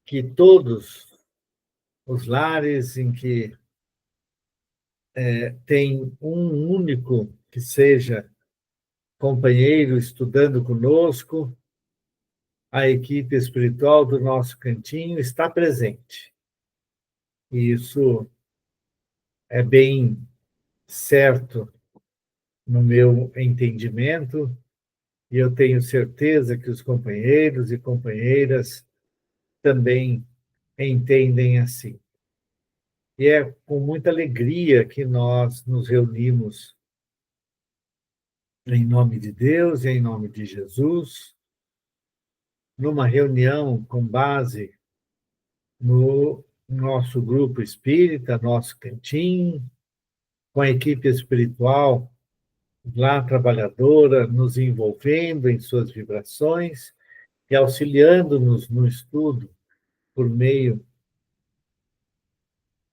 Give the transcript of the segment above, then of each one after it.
que todos os lares em que tem um único que seja companheiro estudando conosco, a equipe espiritual do nosso cantinho está presente. E isso é bem certo no meu entendimento, e eu tenho certeza que os companheiros e companheiras também entendem assim. E é com muita alegria que nós nos reunimos em nome de Deus e em nome de Jesus, numa reunião com base no nosso grupo espírita, nosso cantinho, com a equipe espiritual lá trabalhadora, nos envolvendo em suas vibrações e auxiliando-nos no estudo por meio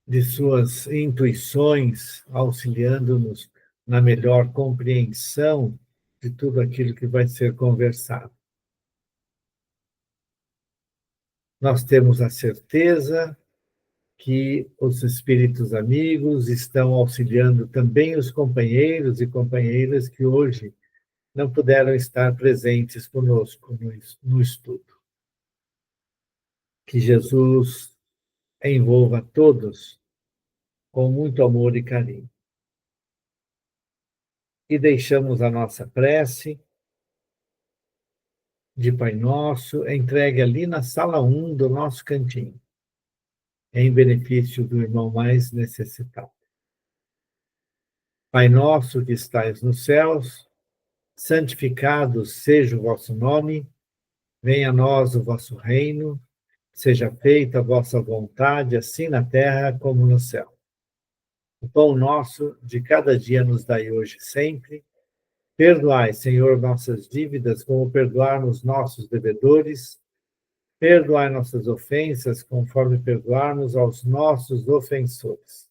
de suas intuições, auxiliando-nos na melhor compreensão de tudo aquilo que vai ser conversado. Nós temos a certeza que os espíritos amigos estão auxiliando também os companheiros e companheiras que hoje não puderam estar presentes conosco no estudo. Que Jesus envolva todos com muito amor e carinho. E deixamos a nossa prece de Pai Nosso entregue ali na sala 1 do nosso cantinho, em benefício do irmão mais necessitado. Pai nosso que estais nos céus, santificado seja o vosso nome, venha a nós o vosso reino, seja feita a vossa vontade, assim na terra como no céu. O pão nosso de cada dia nos dai hoje e sempre. Perdoai, Senhor, nossas dívidas, como perdoarmos nossos devedores. Perdoai nossas ofensas, conforme perdoarmos aos nossos ofensores.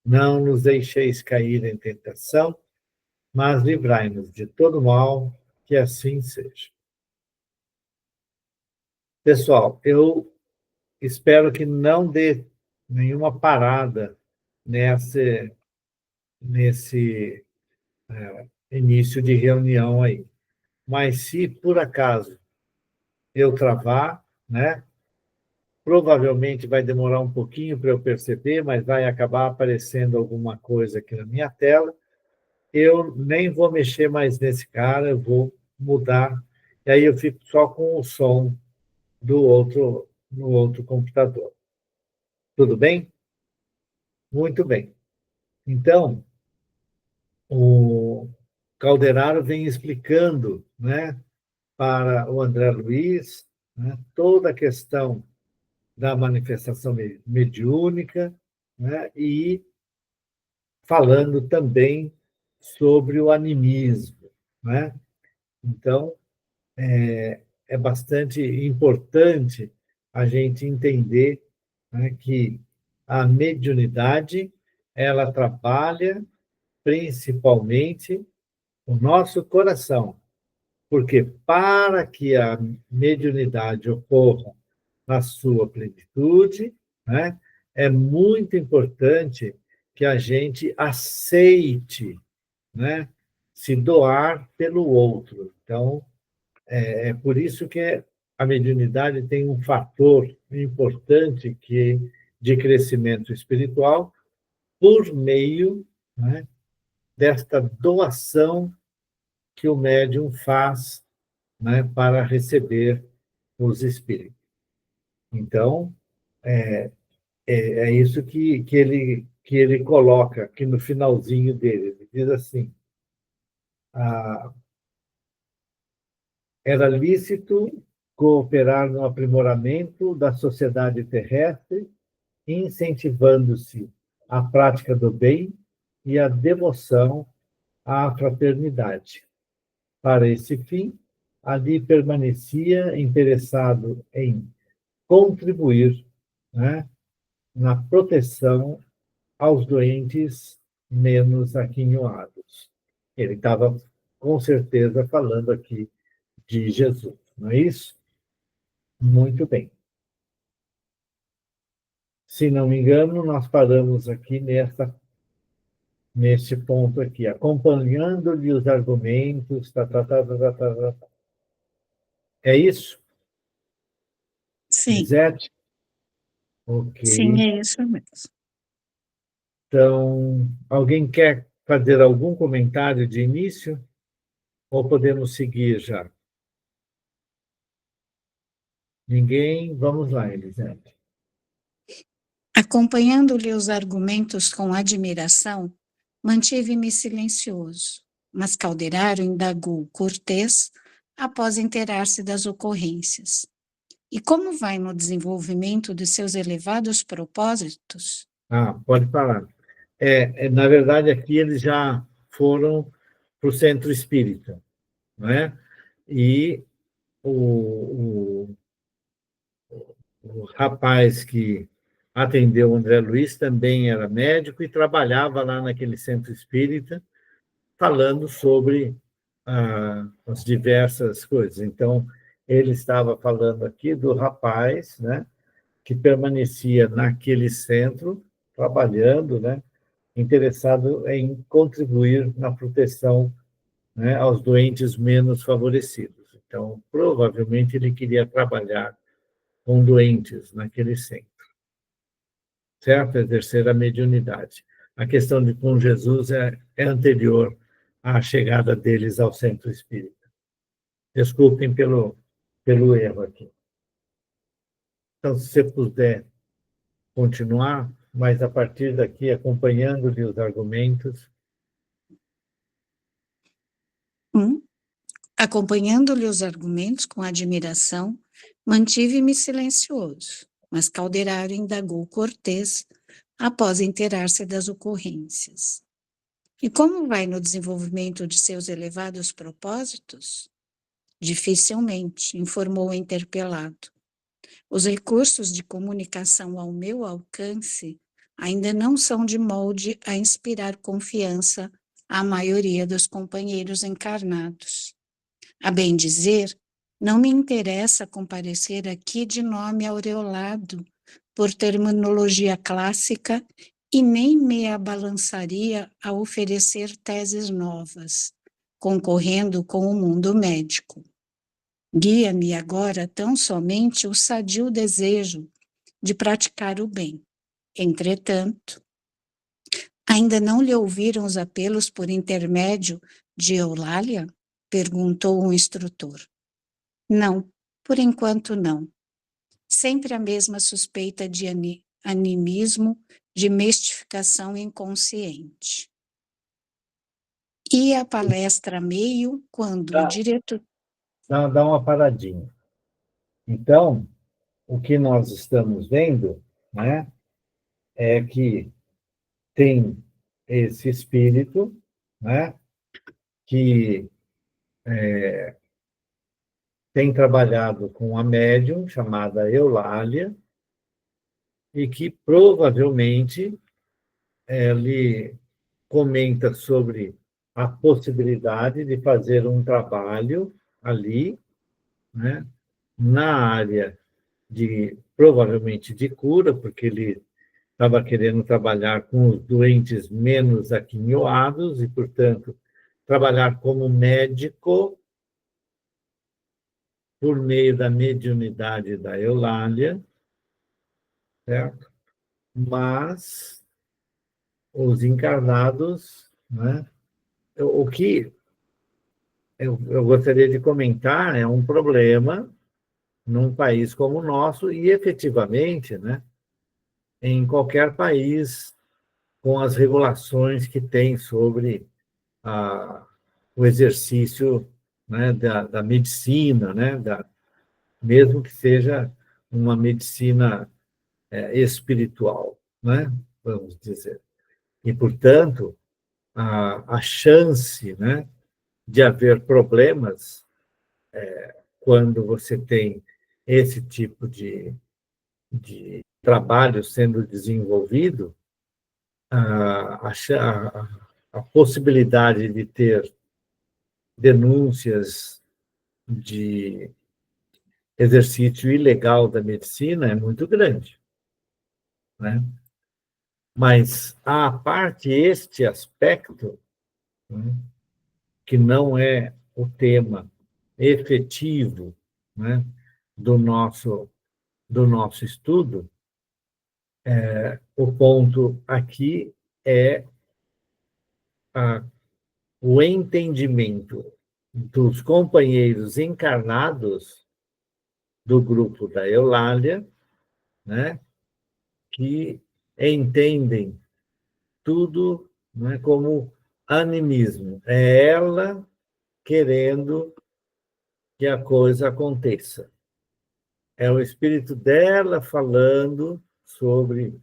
Não nos deixeis cair em tentação, mas livrai-nos de todo mal, que assim seja. Pessoal, eu espero que não dê nenhuma parada nesse início de reunião aí. Mas se por acaso eu travar, né? Provavelmente vai demorar um pouquinho para eu perceber, mas vai acabar aparecendo alguma coisa aqui na minha tela. Eu nem vou mexer mais nesse cara, eu vou mudar. E aí eu fico só com o som no outro computador. Tudo bem? Muito bem. Então, o Calderaro vem explicando, né, para o André Luiz, né, toda a questão da manifestação mediúnica, né, e falando também sobre o animismo, né? Então, é bastante importante a gente entender, né, que a mediunidade ela trabalha principalmente o nosso coração, porque para que a mediunidade ocorra na sua plenitude, né, é muito importante que a gente aceite, né, se doar pelo outro. Então, é por isso que a mediunidade tem um fator importante de crescimento espiritual por meio, né, desta doação que o médium faz, né, para receber os espíritos. Então, é isso que ele coloca aqui no finalzinho dele. Ele diz assim: ah, era lícito cooperar no aprimoramento da sociedade terrestre, incentivando-se a prática do bem e a devoção à fraternidade. Para esse fim, ali permanecia interessado em contribuir, né, na proteção aos doentes menos aquinhoados. Ele estava, com certeza, falando aqui de Jesus, não é isso? Muito bem. Se não me engano, nós paramos aqui neste ponto aqui, acompanhando-lhe os argumentos, tá. É isso, Sim, Lisete? Ok. sim, é isso mesmo. Então, alguém quer fazer algum comentário de início? Ou podemos seguir já? Ninguém? Vamos lá, Elisete. Acompanhando-lhe os argumentos com admiração, mantive-me silencioso, mas Calderaro indagou cortês após inteirar-se das ocorrências. E como vai no desenvolvimento de seus elevados propósitos? Pode falar. Na verdade, aqui eles já foram para o centro espírita, não é? E o, o rapaz que atendeu o André Luiz também era médico e trabalhava lá naquele centro espírita, falando sobre as diversas coisas. Então, ele estava falando aqui do rapaz, né, que permanecia naquele centro, trabalhando, né, interessado em contribuir na proteção, né, aos doentes menos favorecidos. Então, provavelmente ele queria trabalhar com doentes naquele centro, certo? Exercer a mediunidade. A questão de com Jesus é anterior à chegada deles ao centro espírita. Desculpem pelo erro aqui. Então, se você puder continuar, mas a partir daqui, acompanhando-lhe os argumentos. Acompanhando-lhe os argumentos com admiração, mantive-me silencioso, mas Calderaro indagou cortês após inteirar-se das ocorrências. E como vai no desenvolvimento de seus elevados propósitos? Dificilmente, informou o interpelado. Os recursos de comunicação ao meu alcance ainda não são de molde a inspirar confiança à maioria dos companheiros encarnados. A bem dizer, não me interessa comparecer aqui de nome aureolado por terminologia clássica e nem me abalançaria a oferecer teses novas, concorrendo com o mundo médico. Guia-me agora tão somente o sadio desejo de praticar o bem. Entretanto, ainda não lhe ouviram os apelos por intermédio de Eulália? Perguntou o instrutor. Não, por enquanto não. Sempre a mesma suspeita de animismo, de mistificação inconsciente. E a palestra a meio, quando o diretor... Dá uma paradinha. Então, o que nós estamos vendo, né, é que tem esse espírito, né, que tem trabalhado com a médium chamada Eulália e que provavelmente ele comenta sobre a possibilidade de fazer um trabalho ali, né, na área de provavelmente de cura, porque ele estava querendo trabalhar com os doentes menos aquinhoados e, portanto, trabalhar como médico por meio da mediunidade da Eulália, certo? Mas os encarnados, né? O que eu gostaria de comentar é um problema num país como o nosso e, efetivamente, né, em qualquer país com as regulações que tem sobre o exercício, né, da medicina, né, mesmo que seja uma medicina espiritual, né, vamos dizer. E, portanto, a chance, né, de haver problemas quando você tem esse tipo de trabalho sendo desenvolvido, a possibilidade de ter denúncias de exercício ilegal da medicina é muito grande, né? Mas, à parte este aspecto, né, que não é o tema efetivo, né, do nosso estudo, o ponto aqui é o entendimento dos companheiros encarnados do grupo da Eulália, né, que entendem tudo, né, como animismo. É ela querendo que a coisa aconteça. É o espírito dela falando sobre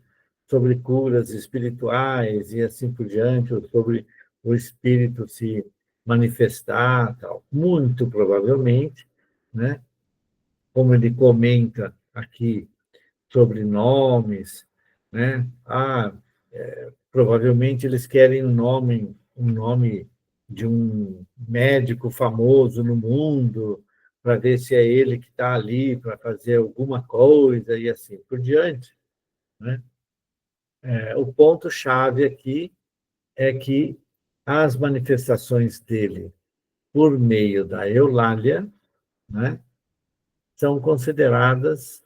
curas espirituais e assim por diante, ou sobre o espírito se manifestar, tal. Muito provavelmente, né? Como ele comenta aqui sobre nomes, né? Provavelmente eles querem um nome de um médico famoso no mundo, para ver se é ele que está ali para fazer alguma coisa e assim por diante, né? O ponto-chave aqui é que as manifestações dele por meio da Eulália, né, são consideradas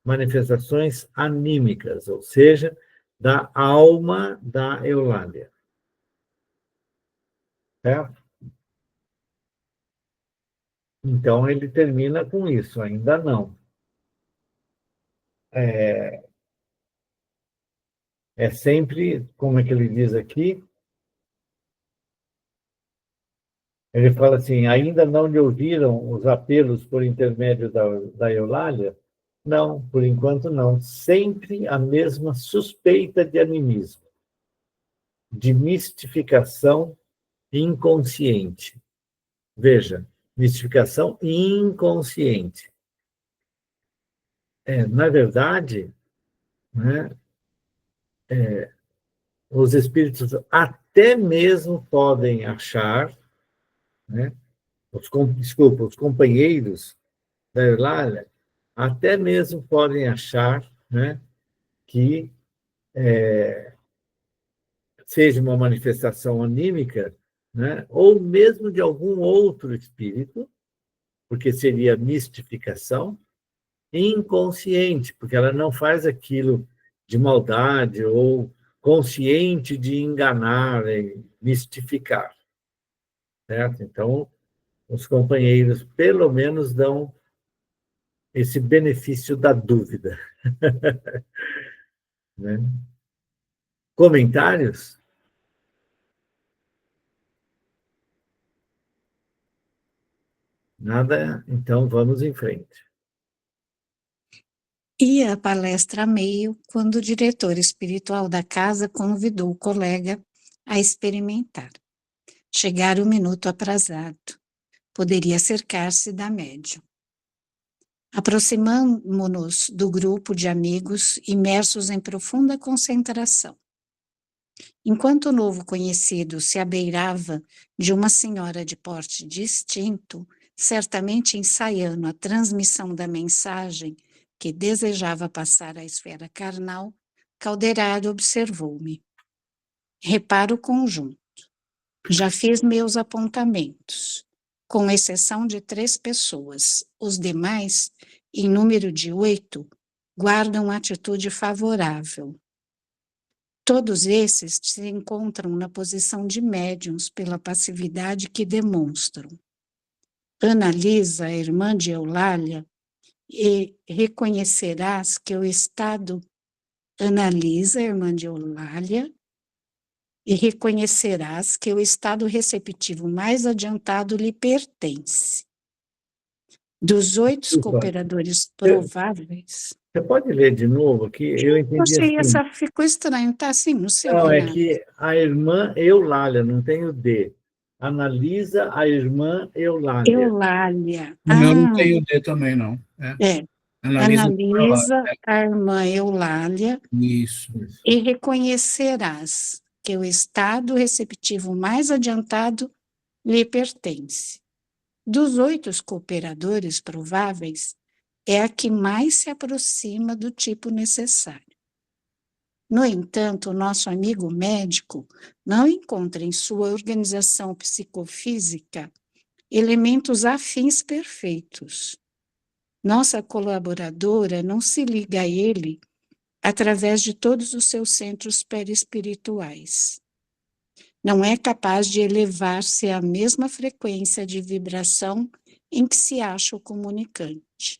manifestações anímicas, ou seja, da alma da Eulália. Certo? Então, ele termina com isso, ainda não. É sempre, como é que ele diz aqui? Ele fala assim: ainda não lhe ouviram os apelos por intermédio da Eulália? Não, por enquanto não. Sempre a mesma suspeita de animismo, de mistificação inconsciente. Veja, mistificação inconsciente. Na verdade, né, os espíritos até mesmo podem achar, né, os companheiros da Eulália até mesmo podem achar, né, que seja uma manifestação anímica, né, ou mesmo de algum outro espírito, porque seria mistificação, inconsciente, porque ela não faz aquilo de maldade ou consciente de enganar e mistificar, certo? Então, os companheiros pelo menos dão esse benefício da dúvida, né? Comentários? Nada, então vamos em frente. Ia a palestra a meio quando o diretor espiritual da casa convidou o colega a experimentar. Chegara o minuto aprazado. Poderia cercar-se da médium. Aproximamo-nos do grupo de amigos imersos em profunda concentração. Enquanto o novo conhecido se abeirava de uma senhora de porte distinto, certamente ensaiando a transmissão da mensagem que desejava passar à esfera carnal, Calderaro observou-me. Reparo conjunto. Já fiz meus apontamentos, com exceção de 3 pessoas. Os demais, em número de 8, guardam atitude favorável. Todos esses se encontram na posição de médiuns pela passividade que demonstram. Analisa, a irmã de Eulália, e reconhecerás que o estado analisa, irmã de Eulália, e reconhecerás que o estado receptivo mais adiantado lhe pertence. Dos 8 Desculpa, cooperadores prováveis. você pode ler de novo aqui? Eu entendi Achei, assim. essa ficou estranho, tá assim no seu, Não, é Renato? que a irmã Eulália, não tem o D. Analisa a irmã Eulália. Eulália. No meu não tem o D também, não. É. Analisa Analisa a irmã Eulália isso. e reconhecerás que o estado receptivo mais adiantado lhe pertence. Dos 8 cooperadores prováveis, é a que mais se aproxima do tipo necessário. No entanto, o nosso amigo médico não encontra em sua organização psicofísica elementos afins perfeitos. Nossa colaboradora não se liga a ele através de todos os seus centros perispirituais. Não é capaz de elevar-se à mesma frequência de vibração em que se acha o comunicante.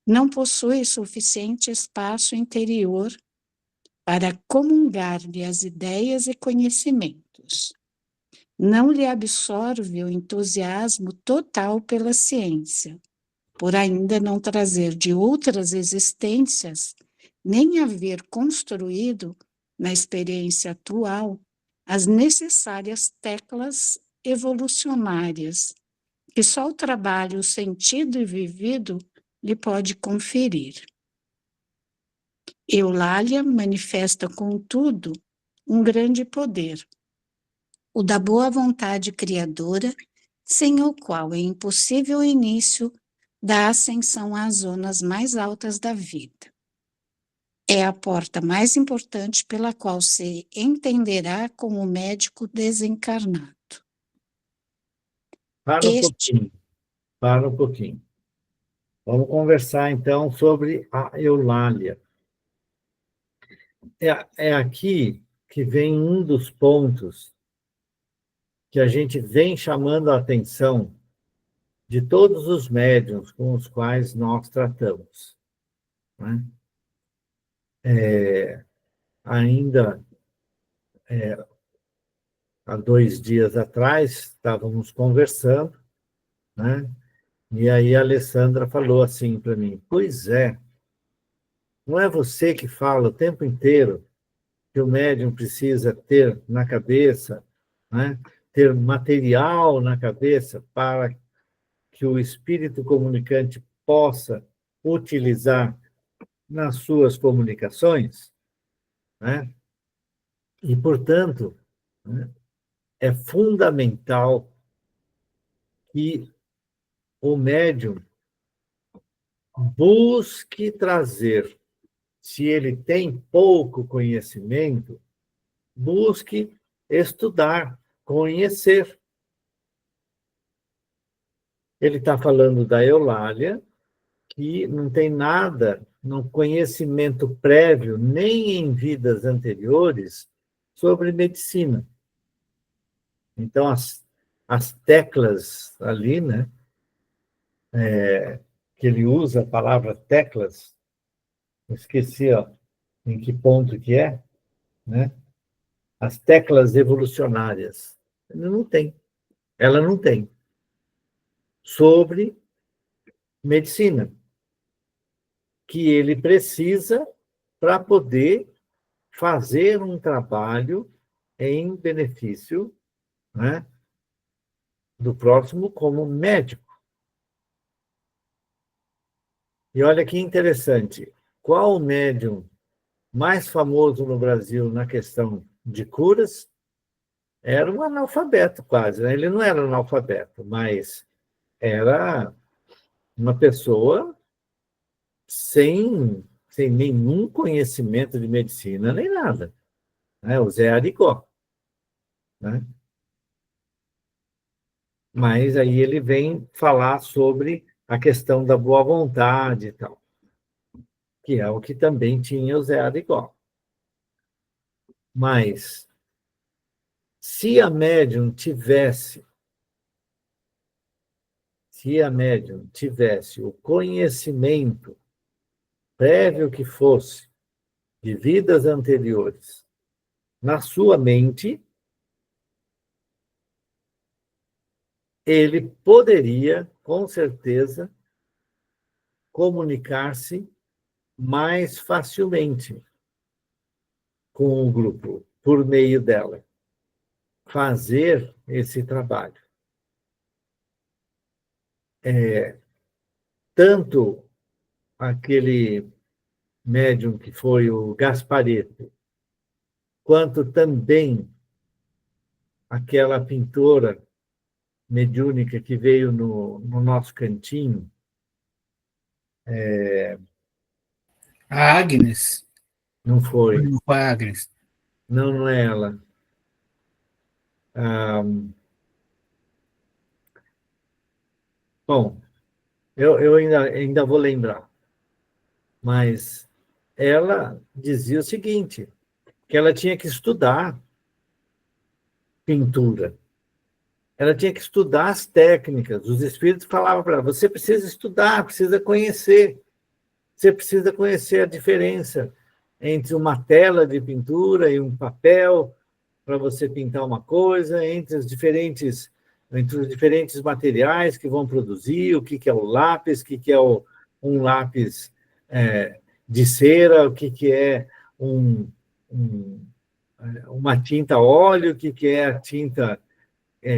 Não possui suficiente espaço interior para comungar-lhe as ideias e conhecimentos. Não lhe absorve o entusiasmo total pela ciência, por ainda não trazer de outras existências, nem haver construído, na experiência atual, as necessárias teclas evolucionárias que só o trabalho sentido e vivido lhe pode conferir. Eulália manifesta, contudo, um grande poder, o da boa vontade criadora, sem o qual é impossível o início da ascensão às zonas mais altas da vida. É a porta mais importante pela qual se entenderá como médico desencarnado. Para um pouquinho, para um pouquinho. Vamos conversar, então, sobre a Eulália. É aqui que vem um dos pontos que a gente vem chamando a atenção de todos os médiuns com os quais nós tratamos, né? Ainda há 2 dias atrás, estávamos conversando, né? E aí a Alessandra falou assim para mim: pois é, não é você que fala o tempo inteiro que o médium precisa ter na cabeça, né? Ter material na cabeça para que o espírito comunicante possa utilizar nas suas comunicações, né? E, portanto, né, é fundamental que o médium busque trazer, se ele tem pouco conhecimento, busque estudar, conhecer. Ele está falando da Eulália, que não tem nada no conhecimento prévio, nem em vidas anteriores, sobre medicina. Então, as teclas ali, né, que ele usa a palavra teclas, esqueci ó, em que ponto que é, né? As teclas evolucionárias. Ele não tem. Ela não tem. Sobre medicina, que ele precisa para poder fazer um trabalho em benefício, né, do próximo como médico. E olha que interessante, qual o médium mais famoso no Brasil na questão de curas? Era um analfabeto quase, né? Ele não era analfabeto, mas era uma pessoa sem nenhum conhecimento de medicina nem nada, né? O Zé Arigó, né? Mas aí ele vem falar sobre a questão da boa vontade e tal, que é o que também tinha o Zé Arigó. Mas se a médium tivesse o conhecimento prévio que fosse de vidas anteriores na sua mente, ele poderia, com certeza, comunicar-se mais facilmente com o grupo, por meio dela, fazer esse trabalho. Tanto aquele médium que foi o Gasparetto, quanto também aquela pintora mediúnica que veio no nosso cantinho, A Agnes. Não foi. Não foi a Agnes. Não, não é ela. Ah, bom, eu ainda vou lembrar. Mas ela dizia o seguinte, que ela tinha que estudar pintura. Ela tinha que estudar as técnicas. Os espíritos falavam para ela, você precisa estudar, precisa conhecer. Você precisa conhecer a diferença entre uma tela de pintura e um papel para você pintar uma coisa, entre os diferentes materiais que vão produzir, o que é o lápis, o que é um lápis de cera, o que é um, um, uma tinta óleo, o que é a tinta,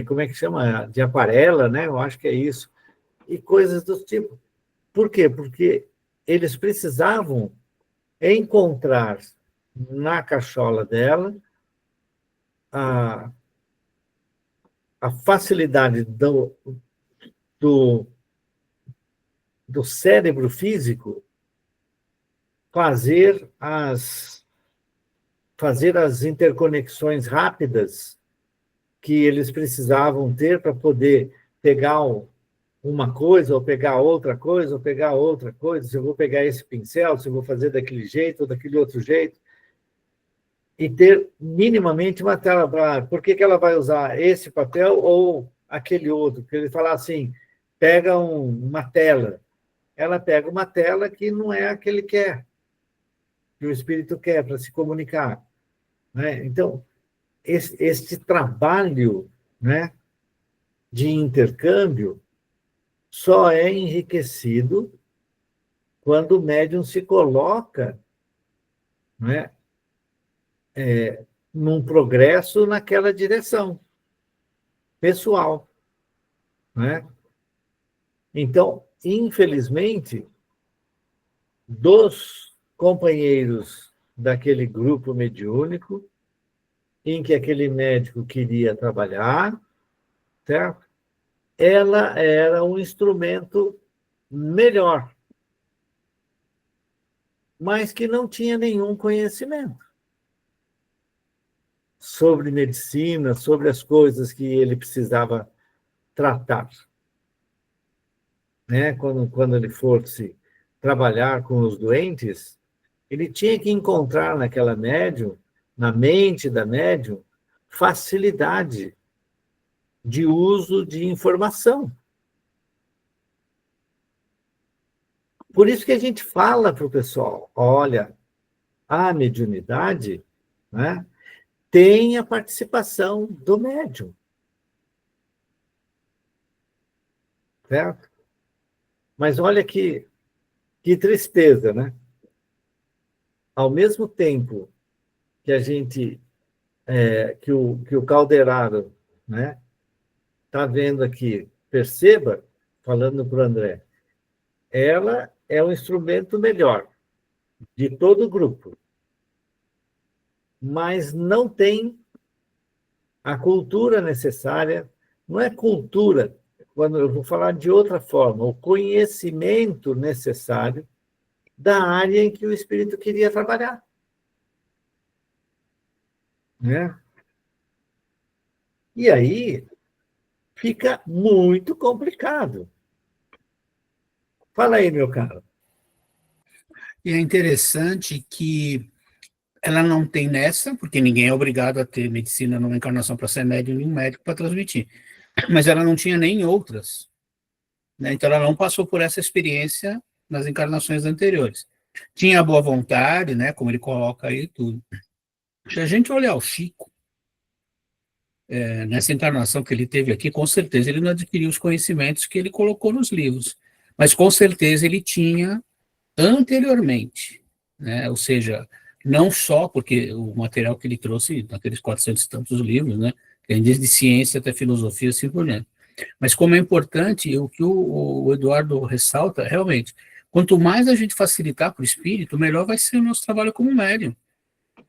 como é que chama? De aquarela, né? Eu acho que é isso. E coisas do tipo. Por quê? Porque eles precisavam encontrar na cachola dela a, a facilidade do, do cérebro físico fazer as interconexões rápidas que eles precisavam ter para poder pegar uma coisa, ou pegar outra coisa, ou pegar outra coisa, se eu vou pegar esse pincel, se eu vou fazer daquele jeito ou daquele outro jeito, e ter minimamente uma tela para... Por que ela vai usar esse papel ou aquele outro? Porque ele fala assim, pega uma tela. Ela pega uma tela que não é a que ele quer, que o espírito quer para se comunicar. Né? Então, este trabalho, né, de intercâmbio só é enriquecido quando o médium se coloca, né, num progresso naquela direção pessoal. Né? Então, infelizmente, dos companheiros daquele grupo mediúnico, em que aquele médico queria trabalhar, certo? Ela era um instrumento melhor, mas que não tinha nenhum conhecimento sobre medicina, sobre as coisas que ele precisava tratar. Né? Quando ele fosse trabalhar com os doentes, ele tinha que encontrar naquela médium, na mente da médium, facilidade de uso de informação. Por isso que a gente fala para o pessoal, olha, a mediunidade, né, tem a participação do médium. Certo? Mas olha que tristeza, né? Ao mesmo tempo que a gente, que o Calderaro, né, está vendo aqui, perceba, falando para o André, ela é o instrumento melhor de todo o grupo, mas não tem a cultura necessária, não é cultura, quando eu vou falar de outra forma, o conhecimento necessário da área em que o espírito queria trabalhar. Né? E aí fica muito complicado. Fala aí, meu caro. E é interessante que ela não tem nessa, porque ninguém é obrigado a ter medicina numa encarnação para ser médium e um médico para transmitir. Mas ela não tinha nem outras. Né? Então ela não passou por essa experiência nas encarnações anteriores. Tinha boa vontade, né, como ele coloca aí tudo. Se a gente olhar o Chico, nessa encarnação que ele teve aqui, com certeza ele não adquiriu os conhecimentos que ele colocou nos livros, mas com certeza ele tinha anteriormente, né? Ou seja, não só porque o material que ele trouxe, naqueles 400 e tantos livros, né, tem desde ciência até filosofia, assim por diante. Mas como é importante, o que o Eduardo ressalta, realmente, quanto mais a gente facilitar para o espírito, melhor vai ser o nosso trabalho como médium.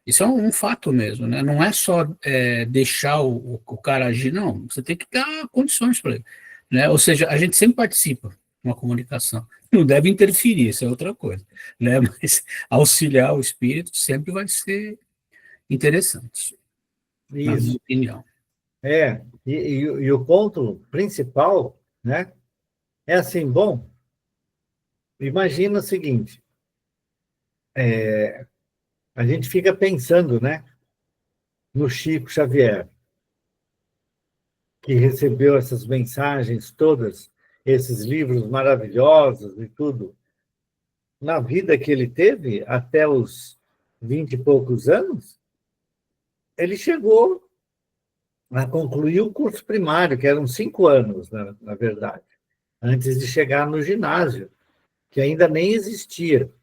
Isso é um fato mesmo, né? Não é só deixar o cara agir, não. Você tem que dar condições para ele. Né? Ou seja, a gente sempre participa de uma comunicação. Não deve interferir, isso é outra coisa, né? Mas auxiliar o espírito sempre vai ser interessante, na minha Isso. opinião. E o ponto principal, né, é assim, bom, imagina o seguinte, a gente fica pensando, né, no Chico Xavier, que recebeu essas mensagens todas, esses livros maravilhosos e tudo, na vida que ele teve, até os 20 e poucos anos, ele chegou a concluir o curso primário, que eram 5 anos, na verdade, antes de chegar no ginásio, que ainda nem existia.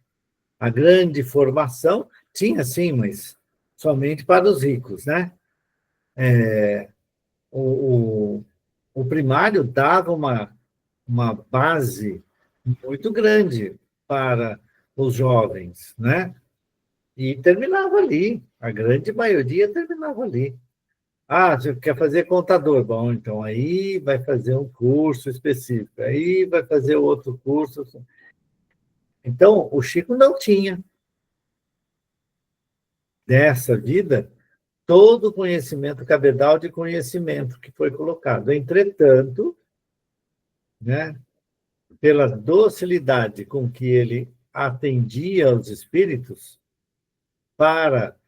A grande formação tinha, sim, mas somente para os ricos, né? O, o, o primário dava uma base muito grande para os jovens, né? E terminava ali, a grande maioria terminava ali. Ah, você quer fazer contador? Bom, então aí vai fazer um curso específico, aí vai fazer outro curso. Então, o Chico não tinha dessa vida todo o conhecimento, cabedal de conhecimento que foi colocado. Entretanto, né, pela docilidade com que ele atendia aos espíritos para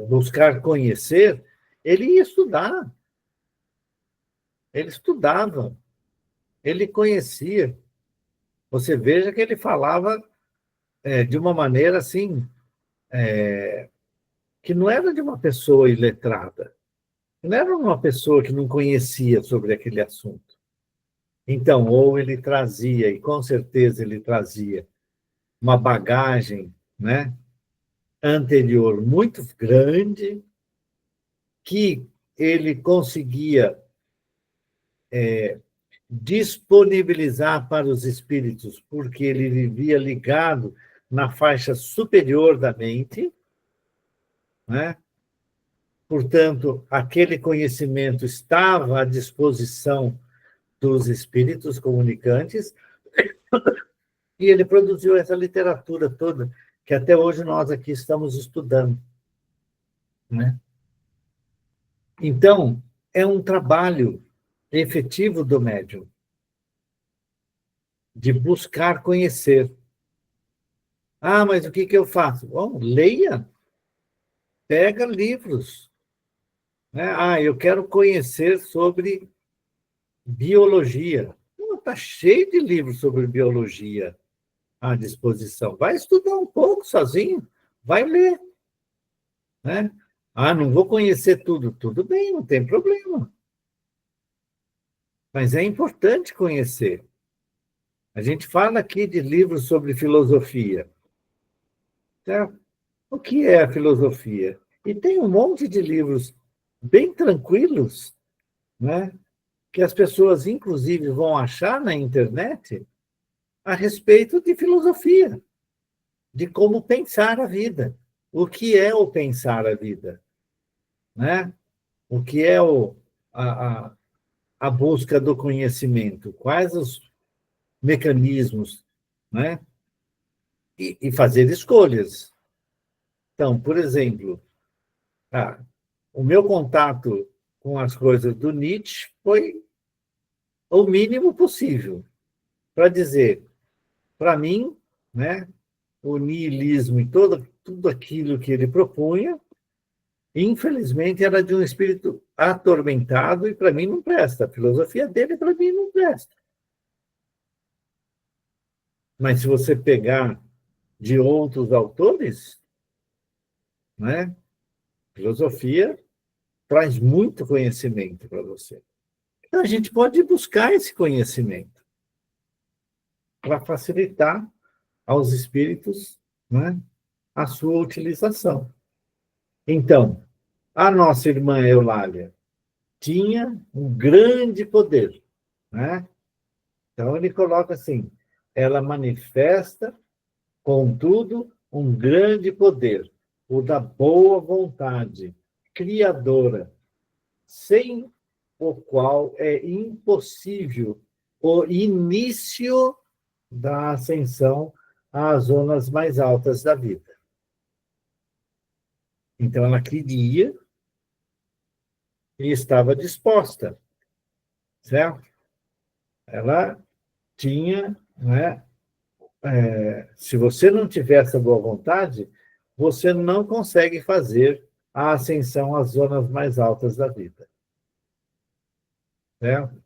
buscar conhecer, ele ia estudar, ele estudava, ele conhecia. Você veja que ele falava de uma maneira assim, que não era de uma pessoa iletrada, não era uma pessoa que não conhecia sobre aquele assunto. Então, ou ele trazia, e com certeza ele trazia, uma bagagem, né, anterior muito grande, que ele conseguia disponibilizar para os espíritos, porque ele vivia ligado na faixa superior da mente, né? Portanto, aquele conhecimento estava à disposição dos espíritos comunicantes, e ele produziu essa literatura toda, que até hoje nós aqui estamos estudando, né? Então, é um trabalho efetivo do médium, de buscar conhecer. Ah, mas o que eu faço? Bom, leia, pega livros, né? Ah, eu quero conhecer sobre biologia. Está cheio de livros sobre biologia à disposição. Vai estudar um pouco sozinho, vai ler, né? Ah, não vou conhecer tudo. Tudo bem, não tem problema. Mas é importante conhecer. A gente fala aqui de livros sobre filosofia, certo? O que é a filosofia? E tem um monte de livros bem tranquilos, né? Que as pessoas, inclusive, vão achar na internet a respeito de filosofia, de como pensar a vida. O que é o pensar a vida? Né? O que é a busca do conhecimento? Quais os mecanismos? Né? E fazer escolhas. Então, por exemplo, o meu contato com as coisas do Nietzsche foi o mínimo possível, para dizer, para mim, né, o niilismo e tudo aquilo que ele propunha, infelizmente, era de um espírito atormentado e, para mim, não presta. A filosofia dele, para mim, não presta. Mas se você pegar de outros autores, né, filosofia traz muito conhecimento para você. Então, a gente pode buscar esse conhecimento para facilitar aos espíritos, né, a sua utilização. Então, a nossa irmã Eulália tinha um grande poder, né? Então, ele coloca assim: ela manifesta, contudo, um grande poder, o da boa vontade, criadora, sem o qual é impossível o início da ascensão às zonas mais altas da vida. Então, ela queria e estava disposta, certo? Ela tinha, né? Se você não tiver essa boa vontade, você não consegue fazer a ascensão às zonas mais altas da vida, certo?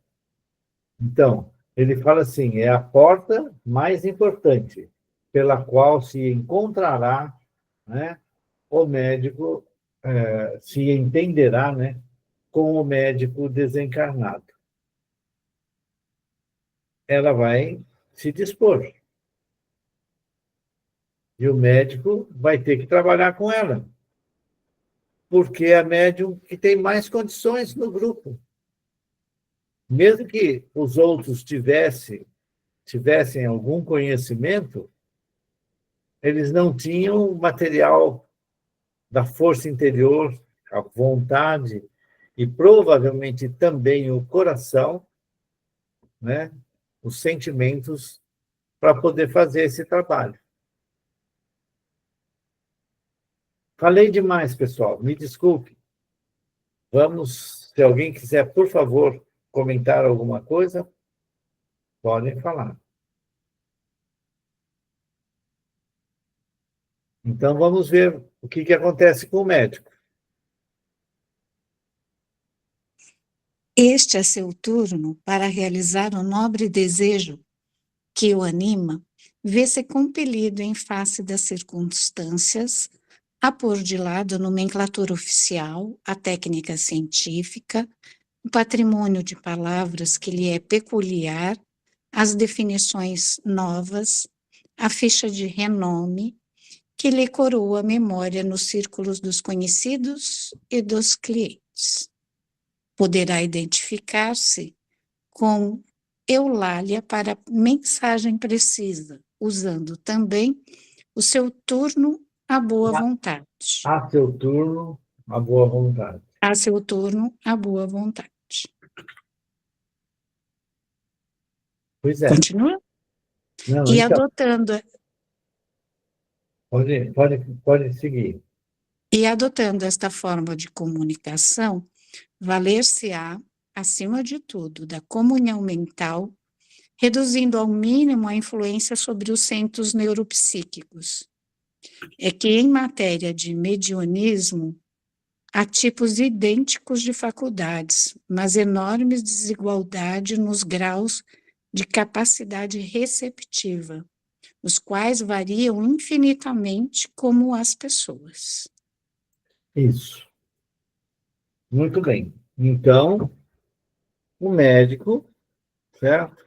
Então, ele fala assim, é a porta mais importante pela qual se encontrará, né, o médico, se entenderá, né, com o médico desencarnado. Ela vai se dispor. E o médico vai ter que trabalhar com ela, porque é a médium que tem mais condições no grupo. Mesmo que os outros tivessem algum conhecimento, eles não tinham o material da força interior, a vontade e provavelmente também o coração, né, os sentimentos para poder fazer esse trabalho. Falei demais, pessoal, me desculpe. Vamos, se alguém quiser, por favor, comentar alguma coisa, podem falar. Então, vamos ver o que acontece com o médico. Este é seu turno para realizar o nobre desejo que o anima, vê-se compelido, em face das circunstâncias, a pôr de lado a nomenclatura oficial, a técnica científica, o patrimônio de palavras que lhe é peculiar, as definições novas, a ficha de renome, que lhe coroa a memória nos círculos dos conhecidos e dos clientes. Poderá identificar-se com Eulália para mensagem precisa, usando também o seu turno à boa vontade. A seu turno, a boa vontade. A seu turno à boa vontade. Pois é. Continua? Não, E então, adotando pode seguir. E adotando esta forma de comunicação, valer-se-á, acima de tudo, da comunhão mental, reduzindo ao mínimo a influência sobre os centros neuropsíquicos. É que, em matéria de medionismo, há tipos idênticos de faculdades, mas enormes desigualdade nos graus de capacidade receptiva, os quais variam infinitamente como as pessoas. Isso. Muito bem. Então, o médico, certo?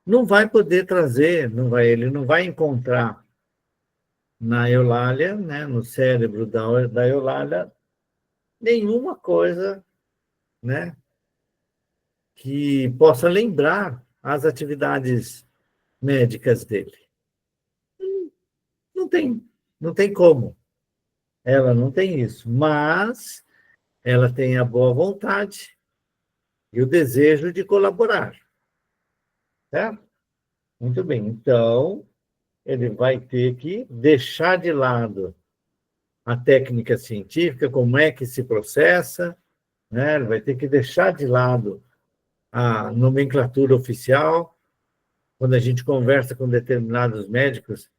Não vai poder trazer, ele não vai encontrar na Eulália, né, no cérebro da Eulália, nenhuma coisa, né, que possa lembrar as atividades médicas dele. Não tem, não tem como. Ela não tem isso, mas ela tem a boa vontade e o desejo de colaborar, certo? Muito bem. Então, ele vai ter que deixar de lado a técnica científica, como é que se processa, né? Ele vai ter que deixar de lado a nomenclatura oficial. Quando a gente conversa com determinados médicos,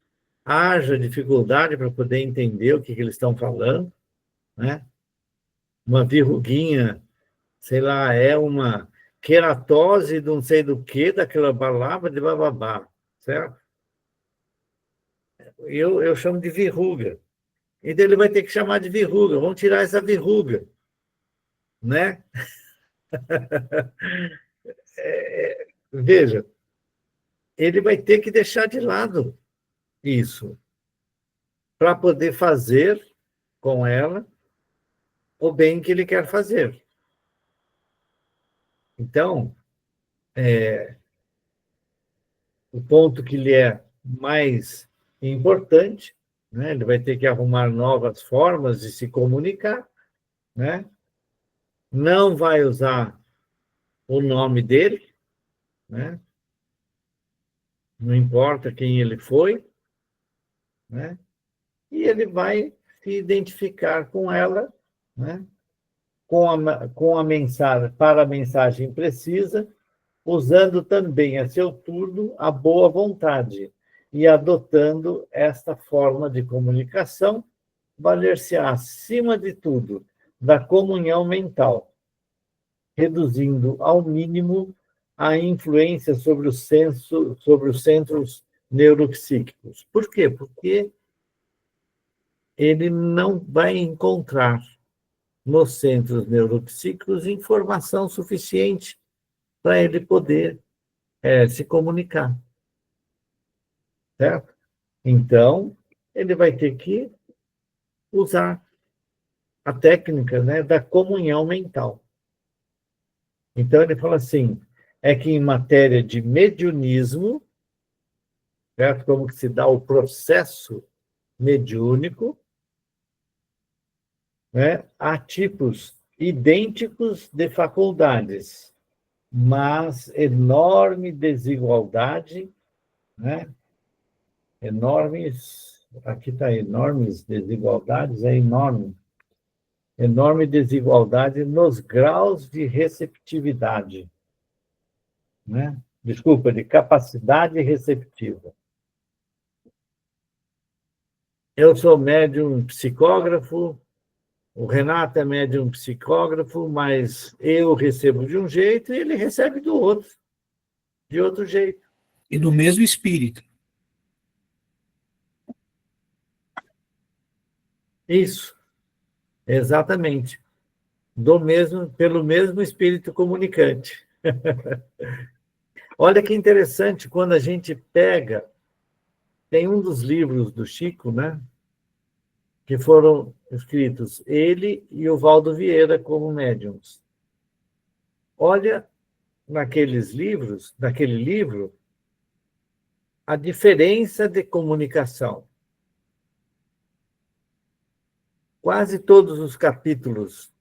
haja dificuldade para poder entender o que eles estão falando, né? Uma verruguinha, sei lá, é uma queratose de não sei do que, daquela palavra de bababá, certo? Eu chamo de verruga. Então ele vai ter que chamar de verruga, vamos tirar essa verruga, né? Veja, ele vai ter que deixar de lado isso para poder fazer com ela o bem que ele quer fazer. Então, o ponto que lhe é mais importante, né? Ele vai ter que arrumar novas formas de se comunicar, né? Não vai usar o nome dele, né? não importa quem ele foi, né? E ele vai se identificar com ela, né? Com a mensagem, para a mensagem precisa, usando também a seu turno a boa vontade e adotando esta forma de comunicação, valer-se-á, acima de tudo, da comunhão mental, reduzindo ao mínimo a influência sobre os centros neuropsíquicos. Por quê? Porque ele não vai encontrar nos centros neuropsíquicos informação suficiente para ele poder se comunicar, certo? Então, ele vai ter que usar a técnica, né, da comunhão mental. Então, ele fala assim, é que em matéria de mediunismo, certo? Como que se dá o processo mediúnico, né? Há tipos idênticos de faculdades, mas enorme desigualdade, né? Enormes, aqui está enormes desigualdades, é enorme. Enorme desigualdade nos graus de receptividade, né? Desculpa, de capacidade receptiva. Eu sou médium psicógrafo, o Renato é médium psicógrafo, mas eu recebo de um jeito e ele recebe do outro, de outro jeito. E do mesmo espírito. Isso, exatamente. Pelo mesmo espírito comunicante. Olha que interessante, quando a gente pega, tem um dos livros do Chico, né, que foram escritos, ele e o Valdo Vieira como médiums. Olha naquele livro, a diferença de comunicação. Quase todos os capítulos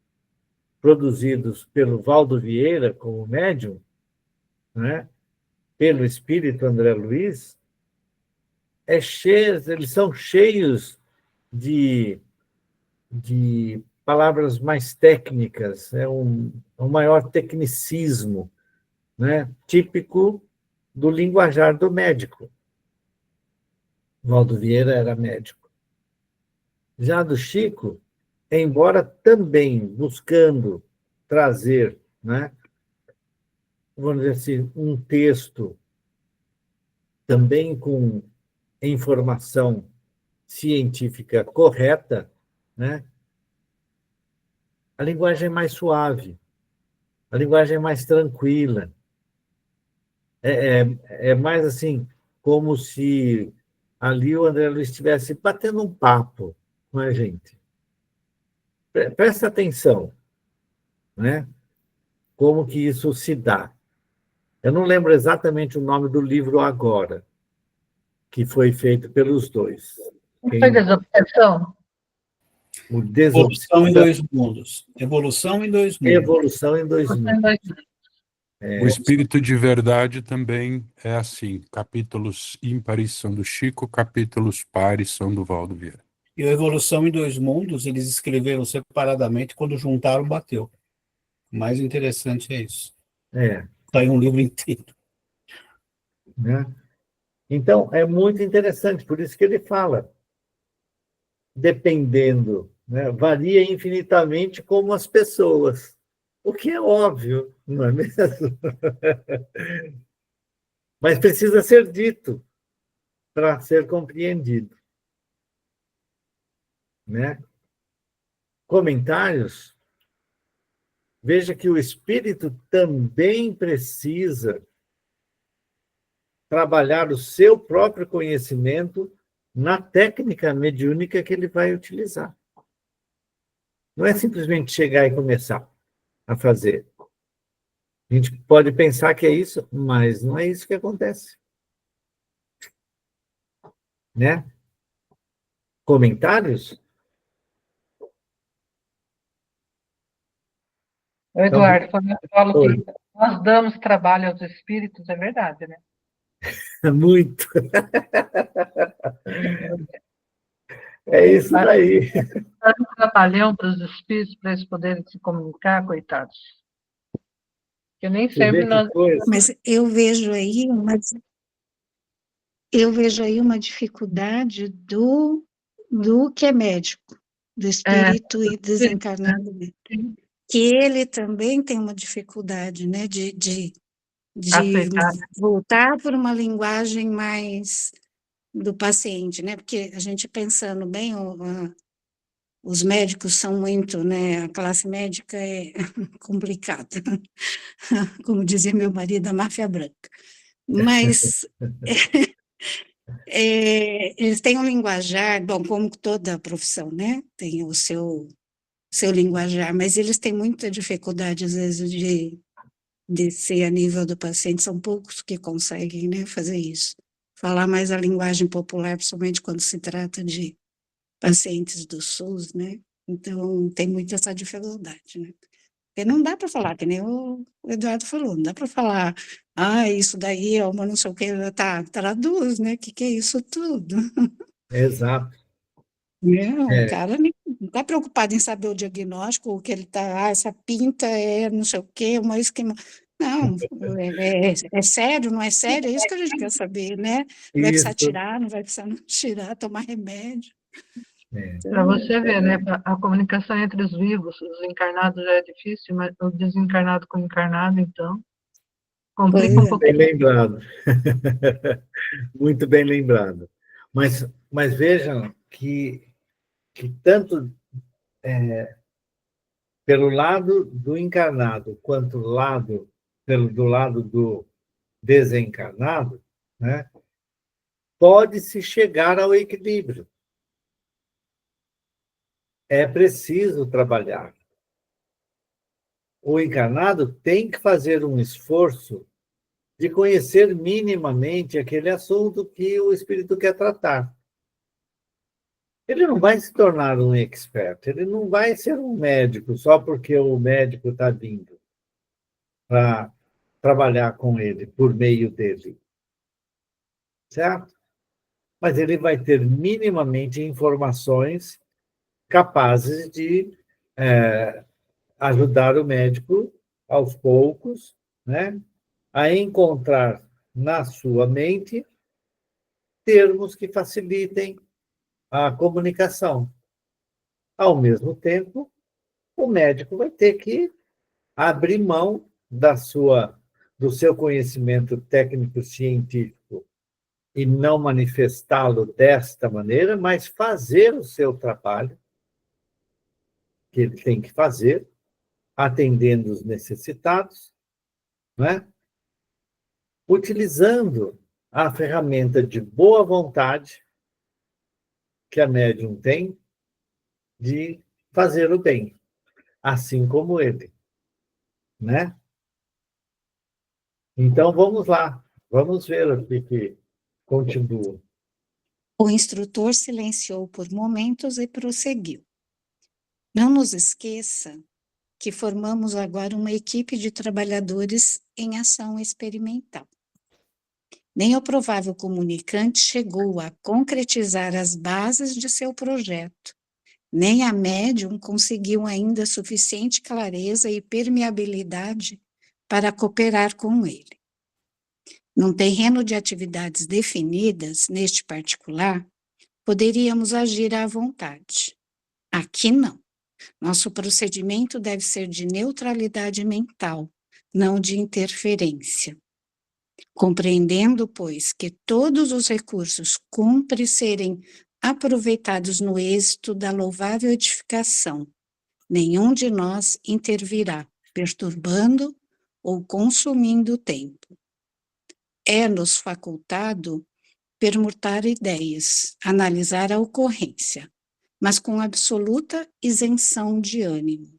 produzidos pelo Valdo Vieira como médium, né, pelo espírito André Luiz, eles são cheios de palavras mais técnicas, um maior tecnicismo, né, típico do linguajar do médico. Valdo Vieira era médico. Já do Chico, embora também buscando trazer, né, vamos dizer assim, um texto também com informação científica correta, né, a linguagem é mais suave, a linguagem é mais tranquila. É mais assim, como se ali o André Luiz estivesse batendo um papo com a gente. Presta atenção, né? Como que isso se dá. Eu não lembro exatamente o nome do livro agora, que foi feito pelos dois. Não foi desobsessão? O Evolução em Desobsessão, dois mundos. Evolução em dois mundos. Evolução em dois mundos. O Espírito de Verdade também é assim. Capítulos ímpares são do Chico, capítulos pares são do Valdo Vieira. E a Evolução em Dois Mundos, eles escreveram separadamente, quando juntaram, bateu. O mais interessante é isso. Está em um livro inteiro. Né? Então, é muito interessante, por isso que ele fala, dependendo, né, varia infinitamente como as pessoas, o que é óbvio, não é mesmo? Mas precisa ser dito para ser compreendido. Né? Comentários. Veja que o espírito também precisa trabalhar o seu próprio conhecimento na técnica mediúnica que ele vai utilizar. Não é simplesmente chegar e começar a fazer. A gente pode pensar que é isso, mas não é isso que acontece. Né? Comentários? Eduardo, quando eu falo que nós damos trabalho aos espíritos, é verdade, né? Muito. É isso daí. Faz um trabalhão para os espíritos, para eles poderem se comunicar, coitados. Que nem Você sempre vê que nós... coisa. Mas eu vejo aí uma dificuldade do que é médico, do espírito e desencarnado, que ele também tem uma dificuldade, né, de aceitar. voltar para uma linguagem mais do paciente, né, porque a gente pensando bem, os médicos são muito, né, a classe médica é complicada, como dizia meu marido, a máfia branca, mas eles têm um linguajar, bom, como toda profissão, né, tem o seu linguajar, mas eles têm muita dificuldade, às vezes, de ser a nível do paciente, são poucos que conseguem, né, fazer isso. Falar mais a linguagem popular, principalmente quando se trata de pacientes do SUS, né, então tem muito essa dificuldade, né. Porque não dá para falar, que nem o Eduardo falou, não dá para falar, isso daí é uma não sei o que, tá, traduz, né, que é isso tudo. Exato. Não, o cara não está preocupado em saber o diagnóstico, o que ele está, essa pinta é não sei o quê, uma esquema. Não, é sério, não é sério? É isso que a gente quer saber, né? Vai precisar Isso. tirar, não vai precisar não tirar, tomar remédio. Para você ver, né? A comunicação entre os vivos, os encarnados já é difícil, mas o desencarnado com o encarnado, então, complica um Pois é. pouquinho. Bem lembrado. Muito bem lembrado. Mas vejam que tanto pelo lado do encarnado quanto do lado do desencarnado, né, pode-se chegar ao equilíbrio. É preciso trabalhar. O encarnado tem que fazer um esforço de conhecer minimamente aquele assunto que o espírito quer tratar. Ele não vai se tornar um expert, ele não vai ser um médico só porque o médico está vindo para trabalhar com ele, por meio dele. Certo? Mas ele vai ter minimamente informações capazes de ajudar o médico, aos poucos, né, a encontrar na sua mente termos que facilitem a comunicação. Ao mesmo tempo, o médico vai ter que abrir mão do seu conhecimento técnico-científico e não manifestá-lo desta maneira, mas fazer o seu trabalho, que ele tem que fazer, atendendo os necessitados, né? Utilizando a ferramenta de boa vontade que a médium tem de fazer o bem, assim como ele, né? Então, vamos lá, vamos ver o que continua. O instrutor silenciou por momentos e prosseguiu. Não nos esqueça que formamos agora uma equipe de trabalhadores em ação experimental. Nem o provável comunicante chegou a concretizar as bases de seu projeto, nem a médium conseguiu ainda suficiente clareza e permeabilidade para cooperar com ele. Num terreno de atividades definidas, neste particular, poderíamos agir à vontade. Aqui não. Nosso procedimento deve ser de neutralidade mental, não de interferência. Compreendendo, pois, que todos os recursos cumpre serem aproveitados no êxito da louvável edificação, nenhum de nós intervirá, perturbando ou consumindo o tempo. É-nos facultado permutar ideias, analisar a ocorrência, mas com absoluta isenção de ânimo.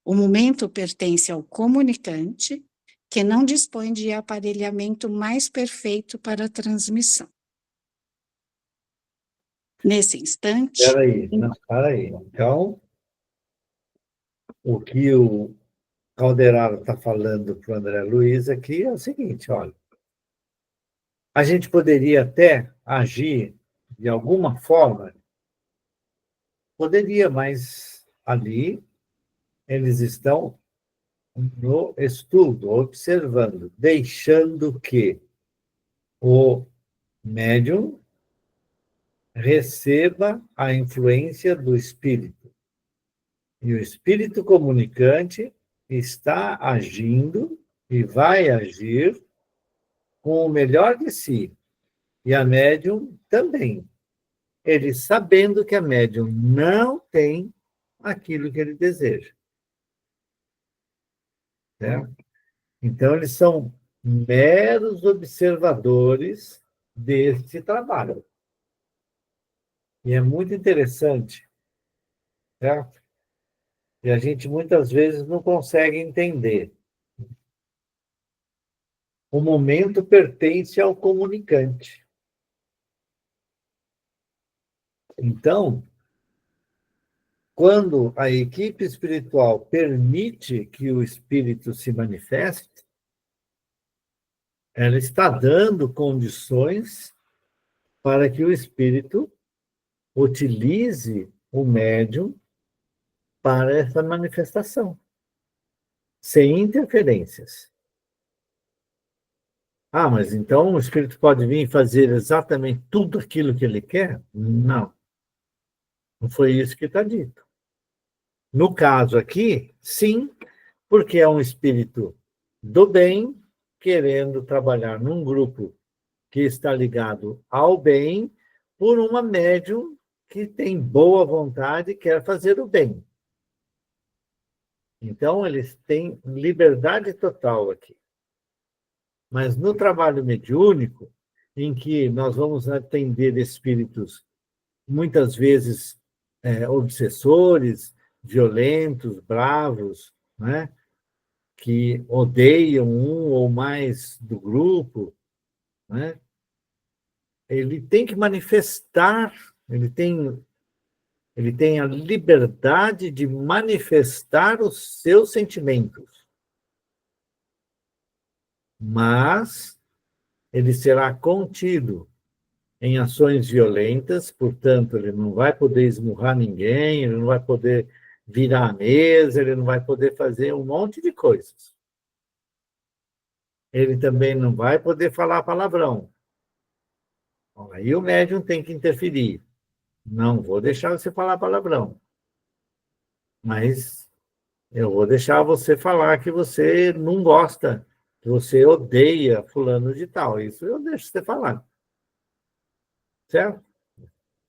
O momento pertence ao comunicante, que não dispõe de aparelhamento mais perfeito para a transmissão. Nesse instante... Espera aí. Então, o que o Calderaro está falando para o André Luiz aqui é o seguinte, olha, A gente poderia até agir de alguma forma? Poderia, mas ali eles estão no estudo, observando, deixando que o médium receba a influência do espírito. E o espírito comunicante está agindo e vai agir com o melhor de si. E a médium também. Ele sabendo que a médium não tem aquilo que ele deseja. Certo? Então, eles são meros observadores deste trabalho. E é muito interessante, certo? E a gente muitas vezes não consegue entender. O momento pertence ao comunicante. Então, quando a equipe espiritual permite que o espírito se manifeste, ela está dando condições para que o espírito utilize o médium para essa manifestação, sem interferências. Ah, mas então o espírito pode vir fazer exatamente tudo aquilo que ele quer? Não. Não foi isso que está dito. No caso aqui, sim, porque é um espírito do bem, querendo trabalhar num grupo que está ligado ao bem, por uma médium que tem boa vontade e quer fazer o bem. Então, eles têm liberdade total aqui. Mas no trabalho mediúnico, em que nós vamos atender espíritos, muitas vezes obsessores, violentos, bravos, né? Que odeiam um ou mais do grupo, né? Ele tem que manifestar, ele tem a liberdade de manifestar os seus sentimentos. Mas ele será contido em ações violentas, portanto, ele não vai poder esmurrar ninguém, ele não vai poder virar a mesa, ele não vai poder fazer um monte de coisas. Ele também não vai poder falar palavrão. Aí o médium tem que interferir. Não vou deixar você falar palavrão, mas eu vou deixar você falar que você não gosta, que você odeia fulano de tal. Isso eu deixo você falar. Certo?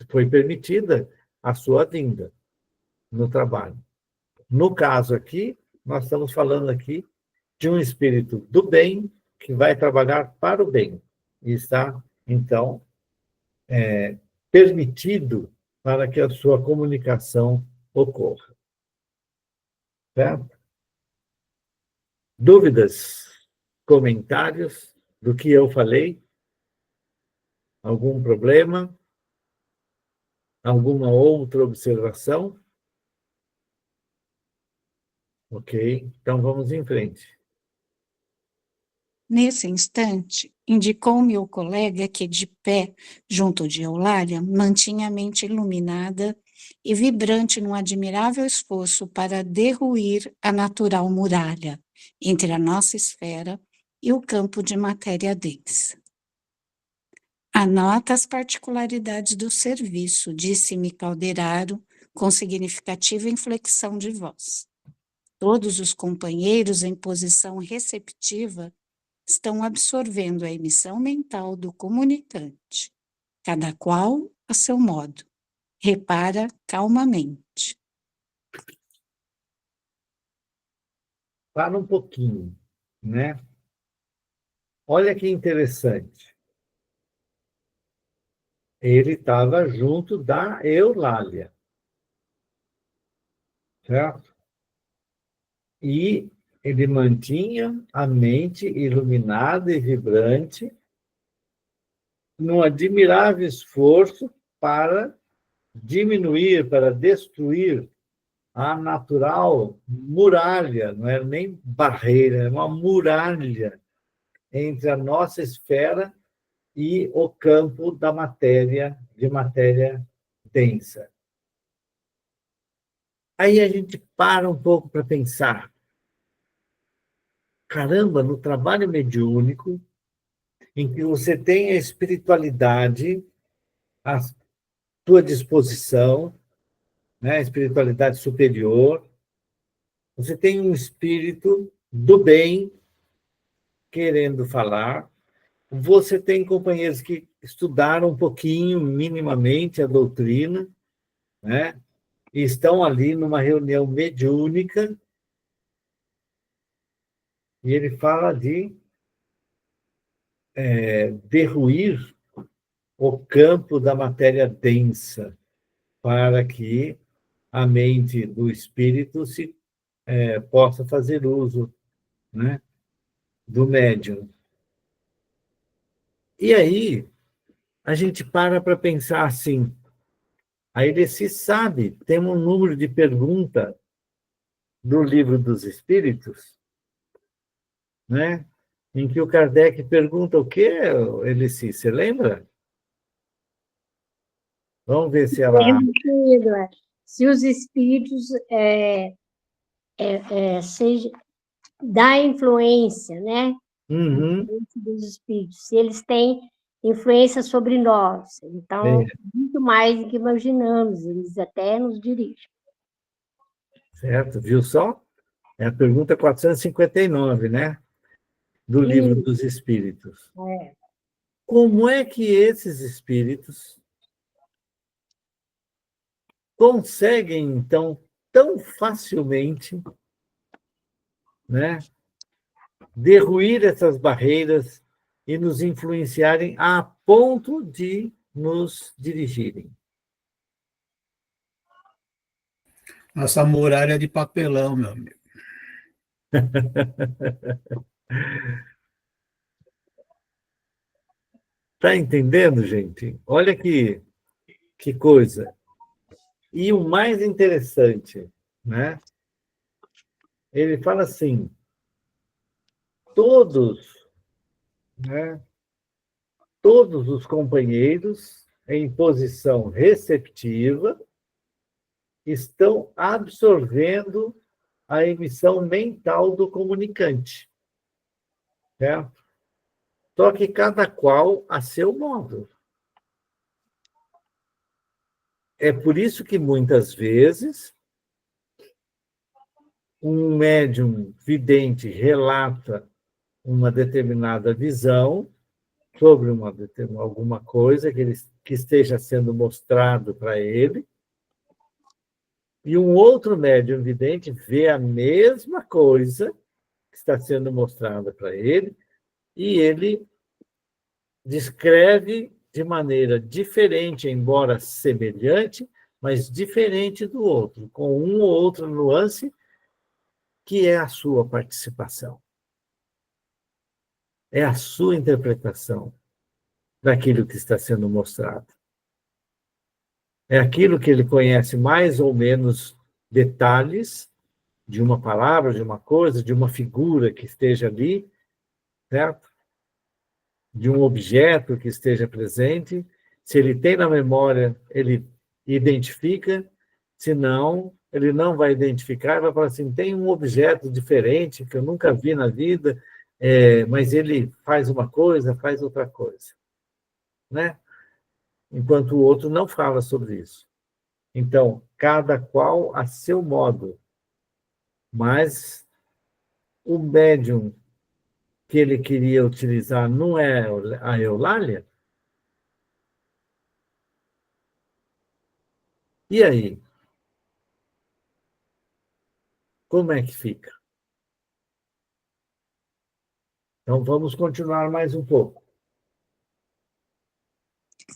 Foi permitida a sua vinda no trabalho. No caso aqui, nós estamos falando aqui de um espírito do bem que vai trabalhar para o bem. E está, então, permitido para que a sua comunicação ocorra. Certo? Dúvidas? Comentários do que eu falei? Algum problema? Alguma outra observação? Ok, então vamos em frente. Nesse instante, indicou-me o colega que, de pé, junto de Eulália, mantinha a mente iluminada e vibrante num admirável esforço para derruir a natural muralha entre a nossa esfera e o campo de matéria densa. Anota as particularidades do serviço, disse-me Calderaro, com significativa inflexão de voz. Todos os companheiros em posição receptiva estão absorvendo a emissão mental do comunicante, cada qual a seu modo. Repara calmamente. Para um pouquinho, né? Olha que interessante. Ele estava junto da Eulália, certo? E ele mantinha a mente iluminada e vibrante num admirável esforço para diminuir, para destruir a natural muralha, não era nem barreira, era uma muralha entre a nossa esfera e o campo da matéria, de matéria densa. Aí a gente para um pouco para pensar. Caramba, no trabalho mediúnico, em que você tem a espiritualidade à sua disposição, né, a espiritualidade superior, você tem um espírito do bem querendo falar, você tem companheiros que estudaram um pouquinho, minimamente, a doutrina, né, e estão ali numa reunião mediúnica, e ele fala de derruir o campo da matéria densa, para que a mente do espírito possa fazer uso, né, do médium. E aí, a gente para pensar assim, aí ele se sabe, tem um número de pergunta do Livro dos Espíritos, né, em que o Kardec pergunta o quê, Elici, você lembra? Vamos ver se ela... Se os espíritos da influência, né? Uhum. Dos espíritos, se eles têm influência sobre nós. Então, muito mais do que imaginamos, eles até nos dirigem. Certo, viu só? É a pergunta 459, né? Do Livro dos Espíritos. Como é que esses espíritos conseguem, então, tão facilmente, né, derruir essas barreiras e nos influenciarem a ponto de nos dirigirem? Nossa muralha de papelão, meu amigo. Está entendendo, gente? Olha que coisa. E o mais interessante, né? Ele fala assim, todos, né, todos os companheiros em posição receptiva estão absorvendo a emissão mental do comunicante, certo? Só que cada qual a seu modo. É por isso que, muitas vezes, um médium vidente relata uma determinada visão sobre alguma coisa que esteja sendo mostrado para ele, e um outro médium vidente vê a mesma coisa que está sendo mostrada para ele, e ele descreve de maneira diferente, embora semelhante, mas diferente do outro, com uma ou outra nuance que é a sua participação. É a sua interpretação daquilo que está sendo mostrado. É aquilo que ele conhece mais ou menos detalhes de uma palavra, de uma coisa, de uma figura que esteja ali, certo? De um objeto que esteja presente. Se ele tem na memória, ele identifica, se não, ele não vai identificar, vai falar assim, tem um objeto diferente que eu nunca vi na vida, mas ele faz uma coisa, faz outra coisa, né? Enquanto o outro não fala sobre isso. Então, cada qual a seu modo, mas o médium que ele queria utilizar não é a Eulália? E aí? Como é que fica? Então, vamos continuar mais um pouco.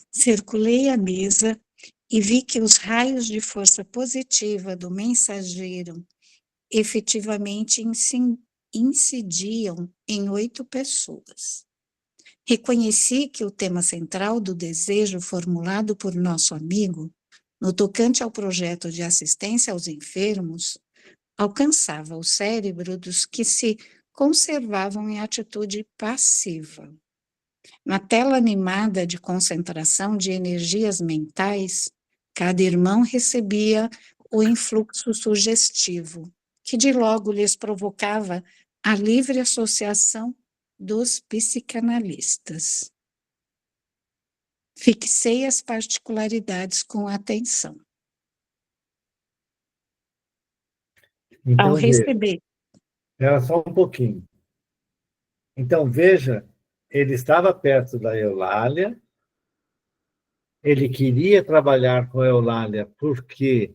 Circulei a mesa e vi que os raios de força positiva do mensageiro efetivamente incidiam em 8 pessoas. Reconheci que o tema central do desejo formulado por nosso amigo, no tocante ao projeto de assistência aos enfermos, alcançava o cérebro dos que se conservavam em atitude passiva. Na tela animada de concentração de energias mentais, cada irmão recebia o influxo sugestivo, que de logo lhes provocava a livre associação dos psicanalistas. Fixei as particularidades com atenção. Então, Ao receber. Era só um pouquinho. Então, veja, ele estava perto da Eulália, ele queria trabalhar com a Eulália porque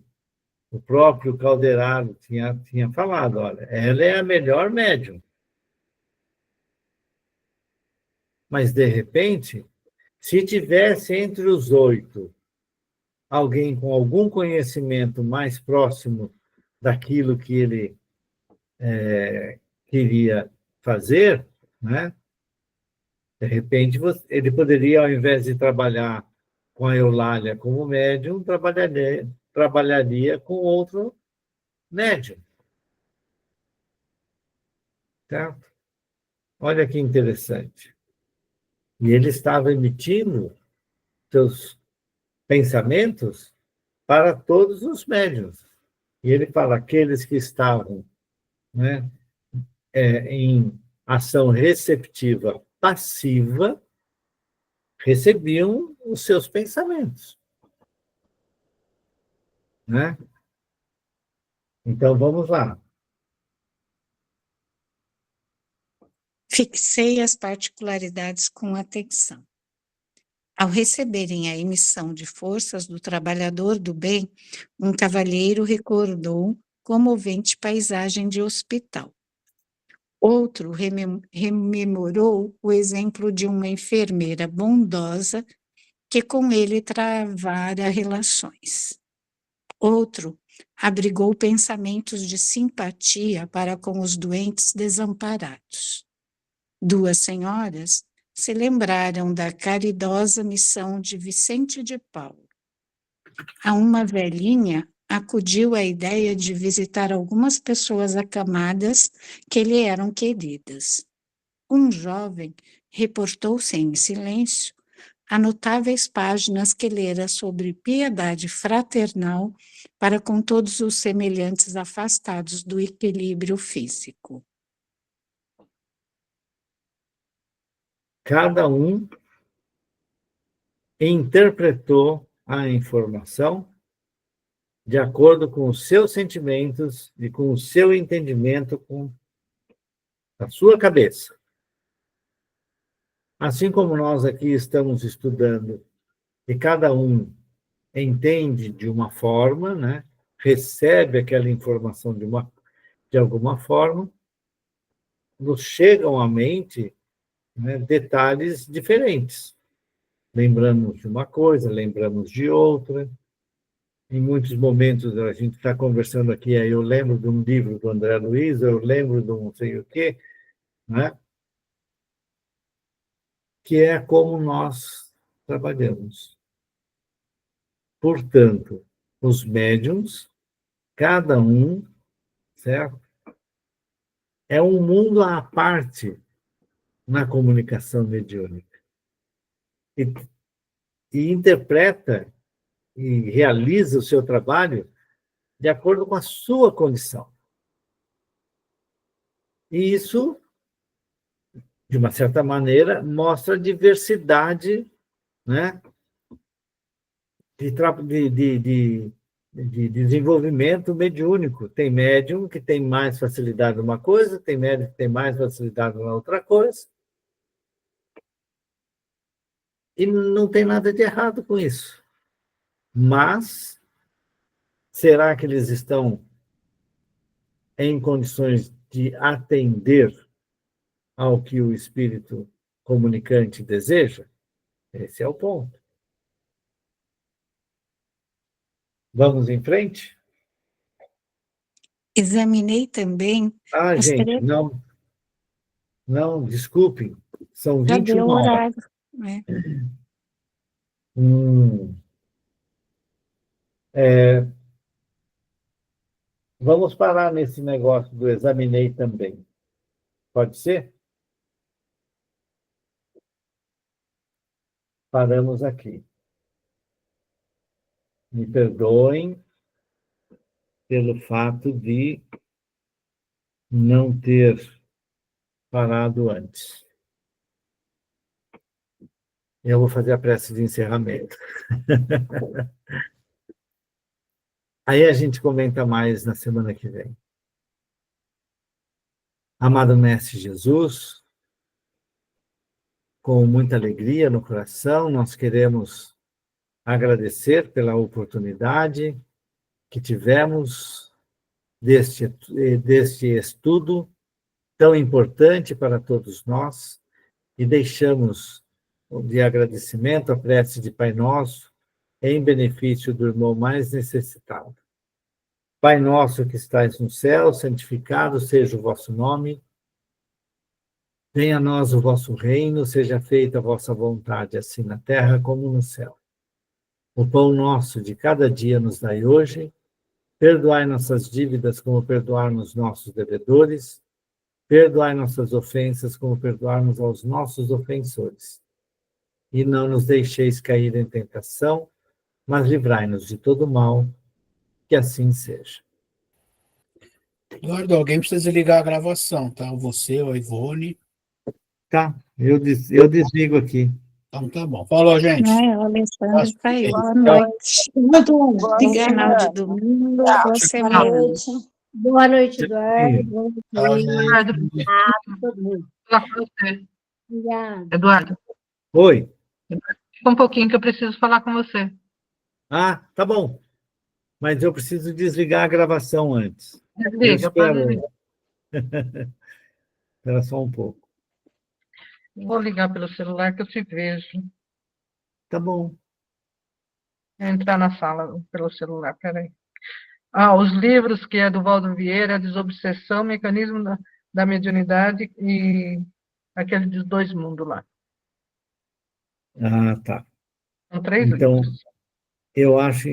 o próprio Calderaro tinha falado, olha, ela é a melhor médium. Mas, de repente, se tivesse entre os 8 alguém com algum conhecimento mais próximo daquilo que ele queria fazer, né? De repente, ele poderia, ao invés de trabalhar com a Eulália como médium, trabalharia com outro médium. Certo? Olha que interessante. E ele estava emitindo seus pensamentos para todos os médiuns. E ele fala, aqueles que estavam, né, em ação receptiva passiva recebiam os seus pensamentos. Né? Então, vamos lá. Fixei as particularidades com atenção. Ao receberem a emissão de forças do trabalhador do bem, um cavalheiro recordou comovente paisagem de hospital. Outro rememorou o exemplo de uma enfermeira bondosa que com ele travara relações. Outro abrigou pensamentos de simpatia para com os doentes desamparados. 2 senhoras se lembraram da caridosa missão de Vicente de Paulo. A uma velhinha acudiu a ideia de visitar algumas pessoas acamadas que lhe eram queridas. Um jovem reportou-se em silêncio a notáveis páginas que lera sobre piedade fraternal para com todos os semelhantes afastados do equilíbrio físico. Cada um interpretou a informação de acordo com os seus sentimentos e com o seu entendimento com a sua cabeça. Assim como nós aqui estamos estudando e cada um entende de uma forma, né? Recebe aquela informação de alguma forma, nos chegam à mente, né, detalhes diferentes. Lembramos de uma coisa, lembramos de outra. Em muitos momentos a gente está conversando aqui, aí eu lembro de um livro do André Luiz, eu lembro de um não sei o quê, né? Que é como nós trabalhamos. Portanto, os médiums, cada um, certo? É um mundo à parte na comunicação mediúnica. E interpreta e realiza o seu trabalho de acordo com a sua condição. E isso, de uma certa maneira, mostra a diversidade, né, de desenvolvimento mediúnico. Tem médium que tem mais facilidade numa coisa, tem médium que tem mais facilidade na outra coisa. E não tem nada de errado com isso. Mas, será que eles estão em condições de atender ao que o espírito comunicante deseja? Esse é o ponto. Vamos em frente? Examinei também Gente, não, desculpem, são Já 21 deu horas. horário, né? Vamos parar nesse negócio do examinei também. Pode ser? paramos aqui. Me perdoem pelo fato de não ter parado antes. Eu vou fazer a prece de encerramento. Aí a gente comenta mais na semana que vem. Amado Mestre Jesus, com muita alegria no coração, nós queremos agradecer pela oportunidade que tivemos deste estudo tão importante para todos nós e deixamos de agradecimento a prece de Pai Nosso em benefício do irmão mais necessitado. Pai nosso que estais no céu, santificado seja o vosso nome. Venha a nós o vosso reino, seja feita a vossa vontade, assim na terra como no céu. O pão nosso de cada dia nos dai hoje. Perdoai nossas dívidas como perdoarmos nossos devedores. Perdoai nossas ofensas como perdoarmos aos nossos ofensores. E não nos deixeis cair em tentação, mas livrai-nos de todo mal, que assim seja. Eduardo, alguém precisa ligar a gravação, tá? Você ou a Ivone. Tá, eu desligo aqui. Então tá bom. Falou, gente. O Alessandro está aí. Boa noite. Final de domingo, boa semana. Boa noite, Eduardo. Boa noite, Eduardo, todo mundo. falar com você. Obrigada. Eduardo, Oi. fica um pouquinho que eu preciso falar com você. Ah, tá bom. Mas eu preciso desligar a gravação antes. Desliga, pode desligar. Espera só um pouco. Vou ligar pelo celular que eu te vejo. Tá bom. Vou entrar na sala pelo celular, peraí. Os livros que é do Valdo Vieira, Desobsessão, Mecanismo da Mediunidade e aquele dos Dois Mundos lá. Ah, tá. São 3 Então, livros. eu acho